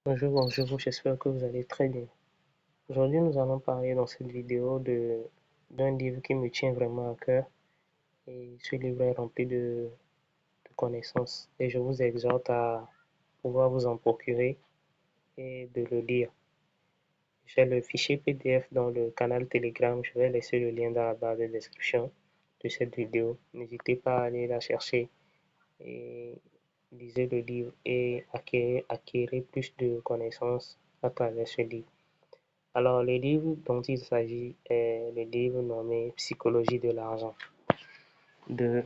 Bonjour, j'espère que vous allez très bien. Aujourd'hui, nous allons parler dans cette vidéo d'un livre qui me tient vraiment à cœur et ce livre est rempli de connaissances et je vous exhorte à pouvoir vous en procurer et de le lire. J'ai le fichier PDF dans le canal Telegram, je vais laisser le lien dans la barre de description de cette vidéo. N'hésitez pas à aller la chercher et lisez le livre et acquérir plus de connaissances à travers ce livre. Alors, le livre dont il s'agit est le livre nommé Psychologie de l'argent de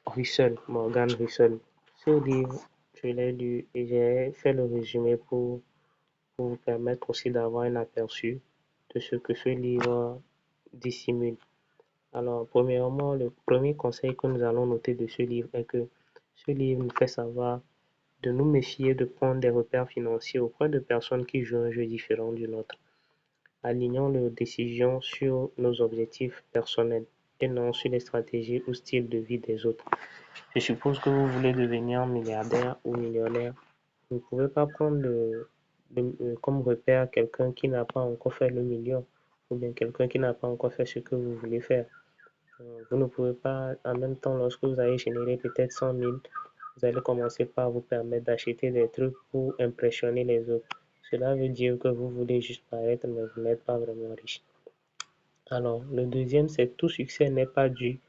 Russell, Morgan Russell. Ce livre, je l'ai lu et j'ai fait le résumé pour vous permettre aussi d'avoir un aperçu de ce que ce livre dissimule. Alors, premièrement, le premier conseil que nous allons noter de ce livre est que ce livre nous fait savoir de nous méfier de prendre des repères financiers auprès de personnes qui jouent un jeu différent du nôtre, alignant leurs décisions sur nos objectifs personnels et non sur les stratégies ou styles de vie des autres. Je suppose que vous voulez devenir milliardaire ou millionnaire. Vous ne pouvez pas prendre comme repère quelqu'un qui n'a pas encore fait le million ou bien quelqu'un qui n'a pas encore fait ce que vous voulez faire. Vous ne pouvez pas, en même temps, lorsque vous allez générer peut-être 100 000, vous allez commencer par vous permettre d'acheter des trucs pour impressionner les autres. Cela veut dire que vous voulez juste paraître, mais vous n'êtes pas vraiment riche. Alors, le deuxième, c'est que tout succès n'est pas dû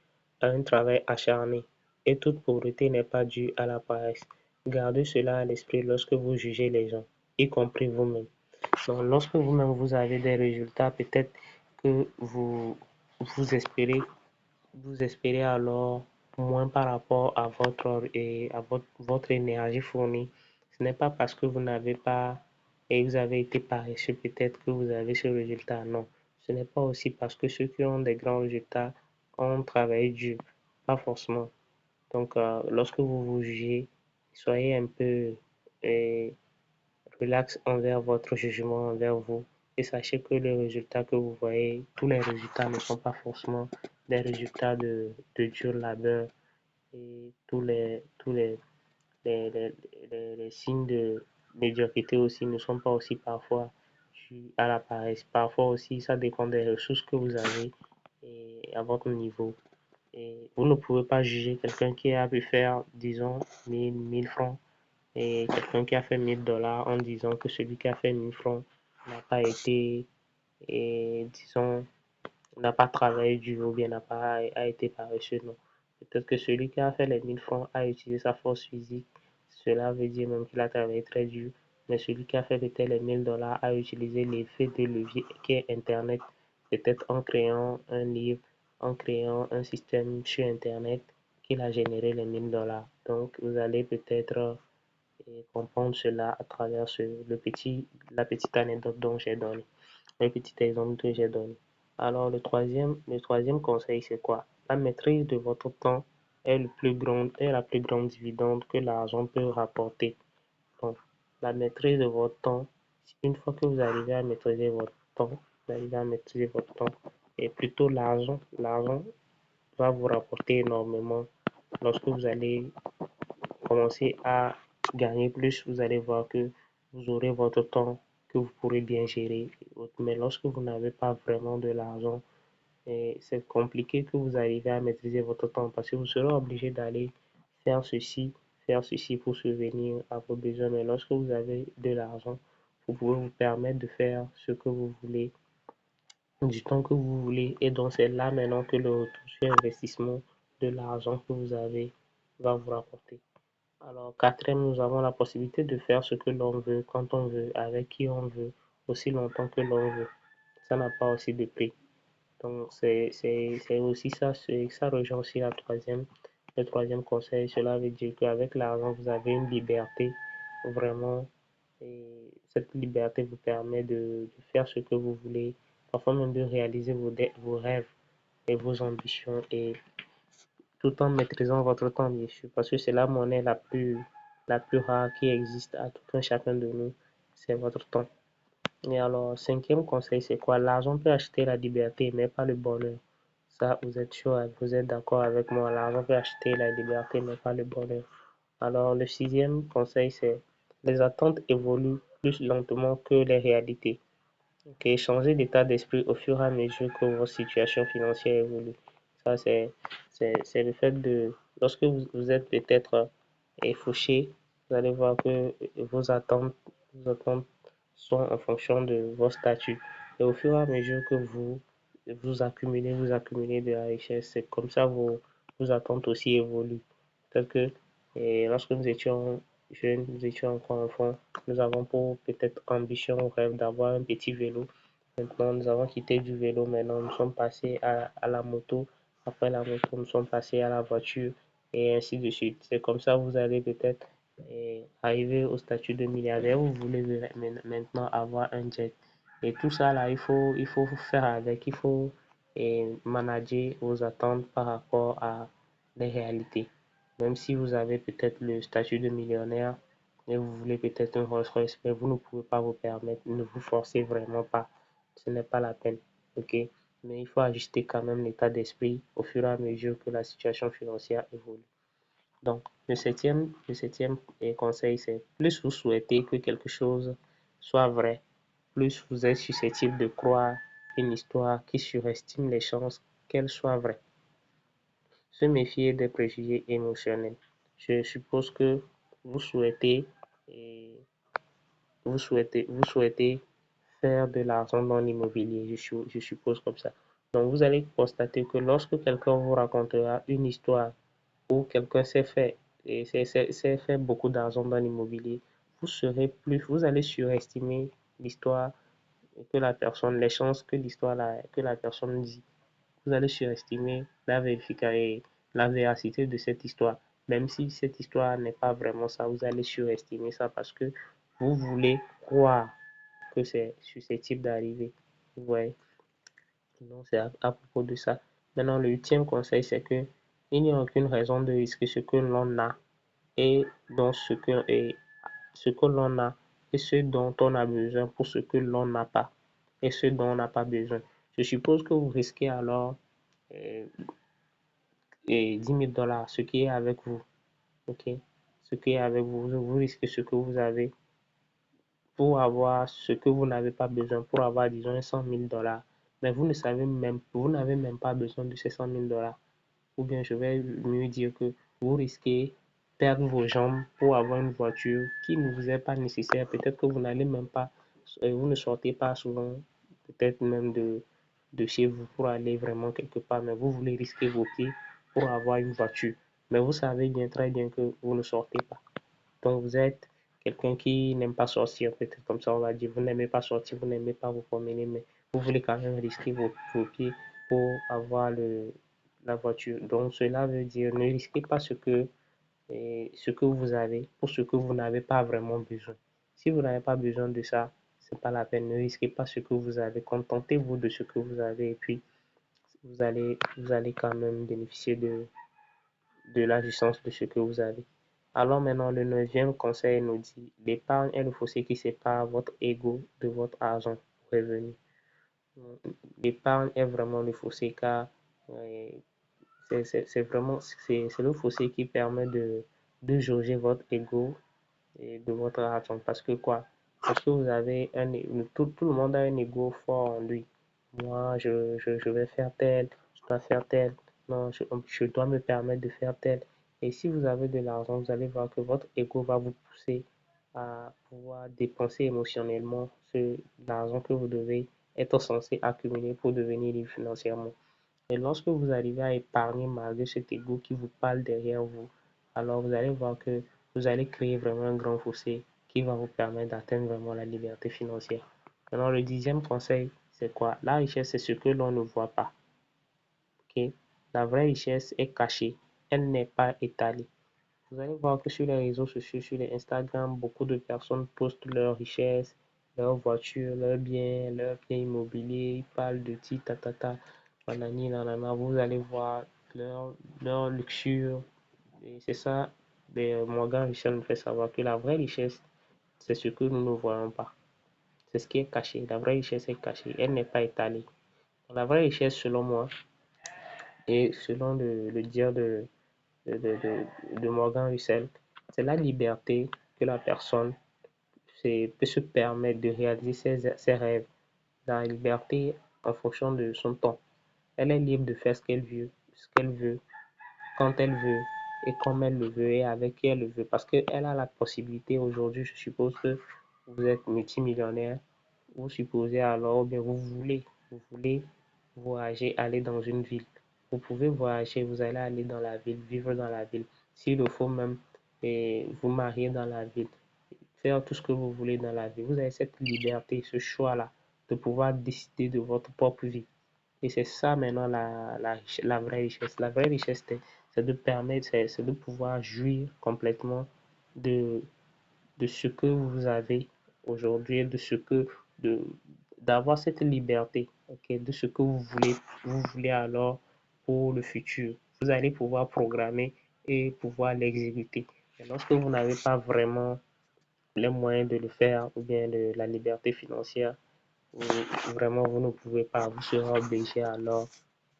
à un travail acharné et toute pauvreté n'est pas due à la paresse. Gardez cela à l'esprit lorsque vous jugez les gens, y compris vous-même. Donc, lorsque vous-même vous avez des résultats, peut-être que vous espérez vous espérez alors moins par rapport à votre énergie fournie. Ce n'est pas parce que vous n'avez pas et vous avez été paresseux peut-être que vous avez ce résultat. Non, ce n'est pas aussi parce que ceux qui ont des grands résultats ont travaillé dur. Pas forcément. Donc, lorsque vous vous jugez, soyez un peu euh, relax envers votre jugement envers vous et sachez que les résultats que vous voyez, tous les résultats ne sont pas forcément des résultats de dur labeur et tous les signes de médiocrité aussi ne sont pas aussi parfois dus à la paresse. Parfois aussi, ça dépend des ressources que vous avez et à votre niveau. Et vous ne pouvez pas juger quelqu'un qui a pu faire, disons, 1000 francs et quelqu'un qui a fait 1000 $ en disant que celui qui a fait 1000 francs n'a pas été, et disons, n'a pas travaillé dur ou bien n'a pas a été paresseux. Non. Peut-être que celui qui a fait les 1000 francs a utilisé sa force physique. Cela veut dire même qu'il a travaillé très dur. Mais celui qui a fait peut-être les 1000 $ a utilisé l'effet de levier qui est Internet, peut-être en créant un livre, en créant un système sur Internet qu'il a généré les 1000 $. Donc, vous allez peut-être et comprendre cela à travers la petite anecdote dont j'ai donné, le petit exemple que j'ai donné. Alors, le troisième conseil, c'est quoi? La maîtrise de votre temps est la plus grande dividende que l'argent peut rapporter. Donc, la maîtrise de votre temps, une fois que vous arrivez à maîtriser votre temps, vous arrivez à maîtriser votre temps, et plutôt l'argent va vous rapporter énormément lorsque vous allez commencer à gagner plus, vous allez voir que vous aurez votre temps que vous pourrez bien gérer. Mais lorsque vous n'avez pas vraiment de l'argent, c'est compliqué que vous arrivez à maîtriser votre temps parce que vous serez obligé d'aller faire ceci, faire ceci pour subvenir à vos besoins. Mais lorsque vous avez de l'argent, vous pouvez vous permettre de faire ce que vous voulez, du temps que vous voulez. Et donc, c'est là maintenant que le retour sur investissement de l'argent que vous avez va vous rapporter. Alors, quatrième, nous avons la possibilité de faire ce que l'on veut, quand on veut, avec qui on veut, aussi longtemps que l'on veut. Ça n'a pas aussi de prix. Donc, c'est aussi ça, ça rejoint aussi le troisième conseil. Cela veut dire qu'avec l'argent, vous avez une liberté vraiment. Et cette liberté vous permet de faire ce que vous voulez, parfois même de réaliser vos rêves et vos ambitions. Et tout en maîtrisant votre temps, bien sûr, parce que c'est la monnaie la plus rare qui existe à tout un chacun de nous, c'est votre temps. Et alors, cinquième conseil, c'est quoi? L'argent peut acheter la liberté, mais pas le bonheur. Ça, vous êtes sûr, vous êtes d'accord avec moi. L'argent peut acheter la liberté, mais pas le bonheur. Alors, le sixième conseil, c'est les attentes évoluent plus lentement que les réalités. Ok, changer d'état d'esprit au fur et à mesure que votre situation financière évolue. Ça, c'est le fait de, lorsque vous êtes peut-être fauché, vous allez voir que vos attentes sont en fonction de vos statuts. Et au fur et à mesure que vous accumulez de la richesse, c'est comme ça vos attentes aussi évoluent. Peut-être que lorsque nous étions jeunes, nous étions encore enfants, nous avons pour peut-être ambition ou rêve d'avoir un petit vélo. Maintenant, nous avons quitté du vélo. Maintenant, nous sommes passés à la moto. Après la moto, nous sommes passés à la voiture et ainsi de suite. C'est comme ça que vous allez peut-être arriver au statut de milliardaire. Vous voulez maintenant avoir un jet. Et tout ça, là, il faut faire avec. Il faut manager vos attentes par rapport à les réalités. Même si vous avez peut-être le statut de millionnaire et vous voulez peut-être un Rolls-Royce, mais vous ne pouvez pas vous permettre, ne vous forcez vraiment pas. Ce n'est pas la peine. Ok? Mais il faut ajuster quand même l'état d'esprit au fur et à mesure que la situation financière évolue. Donc, le septième conseil, c'est plus vous souhaitez que quelque chose soit vrai, plus vous êtes susceptible de croire une histoire qui surestime les chances qu'elle soit vraie. Se méfier des préjugés émotionnels. Je suppose que vous souhaitez, et vous souhaitez faire de l'argent dans l'immobilier, je suppose comme ça. Donc, vous allez constater que lorsque quelqu'un vous racontera une histoire où quelqu'un s'est fait beaucoup d'argent dans l'immobilier, vous allez surestimer l'histoire que la personne, les chances que que la personne dit. Vous allez surestimer la véracité de cette histoire. Même si cette histoire n'est pas vraiment ça, vous allez surestimer ça parce que vous voulez croire que c'est susceptible d'arriver. Vous voyez? Donc, c'est à propos de ça. Maintenant, le huitième conseil, c'est que il n'y a aucune raison de risquer ce que l'on a et dans ce que l'on a et ce dont on a besoin pour ce que l'on n'a pas et ce dont on n'a pas besoin. Je suppose que vous risquez alors euh, 10 000 dollars, ce qui est avec vous. Ok? Ce qui est avec vous, vous risquez ce que vous avez pour avoir ce que vous n'avez pas besoin, pour avoir, disons, 100 000 dollars. Mais vous n'avez même pas besoin de ces 100 000 dollars. Ou bien je vais mieux dire que vous risquez perdre vos jambes pour avoir une voiture qui ne vous est pas nécessaire. Peut-être que vous n'allez même pas, vous ne sortez pas souvent, peut-être même de chez vous pour aller vraiment quelque part, mais vous voulez risquer vos pieds pour avoir une voiture. Mais vous savez bien, très bien que vous ne sortez pas. Donc vous êtes quelqu'un qui n'aime pas sortir, peut-être comme ça on va dire. Vous n'aimez pas sortir, vous n'aimez pas vous promener, mais vous voulez quand même risquer vos pieds pour avoir la voiture. Donc cela veut dire ne risquez pas ce que vous avez pour ce que vous n'avez pas vraiment besoin. Si vous n'avez pas besoin de ça, c'est pas la peine. Ne risquez pas ce que vous avez. Contentez-vous de ce que vous avez et puis vous allez quand même bénéficier de la jouissance de ce que vous avez. Alors maintenant, le neuvième conseil nous dit, l'épargne est le fossé qui sépare votre ego de votre argent revenu. L'épargne est vraiment le fossé car euh, c'est le fossé qui permet de jauger votre ego et de votre argent. Parce que quoi? Parce que vous avez tout le monde a un ego fort en lui. Moi, je vais faire tel, je dois faire tel, non, je dois me permettre de faire tel. Et si vous avez de l'argent, vous allez voir que votre ego va vous pousser à pouvoir dépenser émotionnellement l'argent que vous devez être censé accumuler pour devenir libre financièrement. Et lorsque vous arrivez à épargner malgré cet ego qui vous parle derrière vous, alors vous allez voir que vous allez créer vraiment un grand fossé qui va vous permettre d'atteindre vraiment la liberté financière. Maintenant, le dixième conseil, c'est quoi? La richesse, c'est ce que l'on ne voit pas. Ok? La vraie richesse est cachée, elle n'est pas étalée. Vous allez voir que sur les réseaux sociaux, sur les Instagram, beaucoup de personnes postent leurs richesses, leurs voitures, leurs biens immobiliers, ils parlent de ti, ta, ta, ta, nanani, nanana. Vous allez voir leur luxure. Et c'est ça, Morgan Richard nous fait savoir que la vraie richesse, c'est ce que nous ne voyons pas. C'est ce qui est caché. La vraie richesse est cachée, elle n'est pas étalée. La vraie richesse, selon moi, et selon le dire de Morgan Russell, c'est la liberté que la personne peut se permettre de réaliser ses rêves dans la liberté en fonction de son temps. Elle est libre de faire ce qu'elle veut, quand elle veut, et comme elle le veut, et avec qui elle le veut. Parce qu'elle a la possibilité aujourd'hui, je suppose que vous êtes multimillionnaire, vous supposez alors, ou bien vous voulez voyager, aller dans une ville. Vous pouvez voyager, vous allez aller dans la ville, vivre dans la ville. S'il le faut même, et vous marier dans la ville, faire tout ce que vous voulez dans la vie. Vous avez cette liberté, ce choix-là, de pouvoir décider de votre propre vie. Et c'est ça maintenant la vraie richesse. La vraie richesse, c'est de permettre, c'est de pouvoir jouir complètement de, de ce que vous avez aujourd'hui, de, d'avoir cette liberté, ok, de ce que vous voulez alors pour le futur. Vous allez pouvoir programmer et pouvoir l'exécuter. Et lorsque vous n'avez pas vraiment les moyens de le faire ou bien la liberté financière, vraiment vous ne pouvez pas, vous serez obligé alors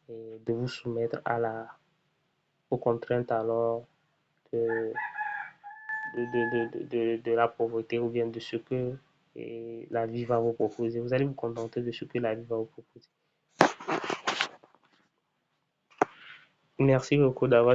de vous soumettre aux contraintes alors de, de la pauvreté ou bien de ce que la vie va vous proposer. Vous allez vous contenter de ce que la vie va vous proposer. Merci beaucoup d'avoir